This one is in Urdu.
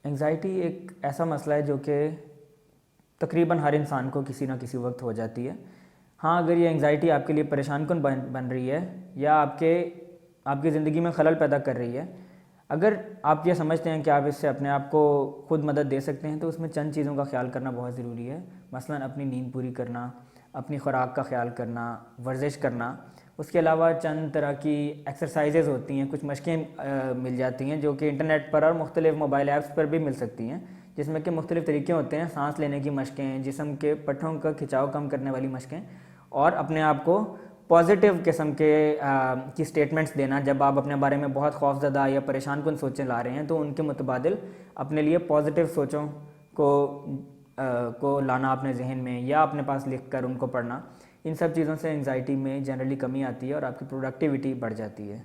انگزائٹی ایک ایسا مسئلہ ہے جو کہ تقریباً ہر انسان کو کسی نہ کسی وقت ہو جاتی ہے. ہاں، اگر یہ انگزائٹی آپ کے لیے پریشان کن بن رہی ہے یا آپ کی زندگی میں خلل پیدا کر رہی ہے، اگر آپ یہ سمجھتے ہیں کہ آپ اس سے اپنے آپ کو خود مدد دے سکتے ہیں تو اس میں چند چیزوں کا خیال کرنا بہت ضروری ہے. مثلاً اپنی نیند پوری کرنا، اپنی خوراک کا خیال کرنا، ورزش کرنا. اس کے علاوہ چند طرح کی ایکسرسائزز ہوتی ہیں، کچھ مشقیں مل جاتی ہیں جو کہ انٹرنیٹ پر اور مختلف موبائل ایپس پر بھی مل سکتی ہیں، جس میں کہ مختلف طریقے ہوتے ہیں. سانس لینے کی مشقیں، جسم کے پٹھوں کا کھچاؤ کم کرنے والی مشقیں، اور اپنے آپ کو پازیٹیو قسم کی سٹیٹمنٹس دینا. جب آپ اپنے بارے میں بہت خوف زدہ یا پریشان کن سوچیں لا رہے ہیں تو ان کے متبادل اپنے لیے پازیٹیو سوچوں کو لانا اپنے ذہن میں، یا اپنے پاس لکھ کر ان کو پڑھنا. ان سب چیزوں سے انگزائٹی میں جنرلی کمی آتی ہے اور آپ کی پروڈکٹیوٹی بڑھ جاتی ہے.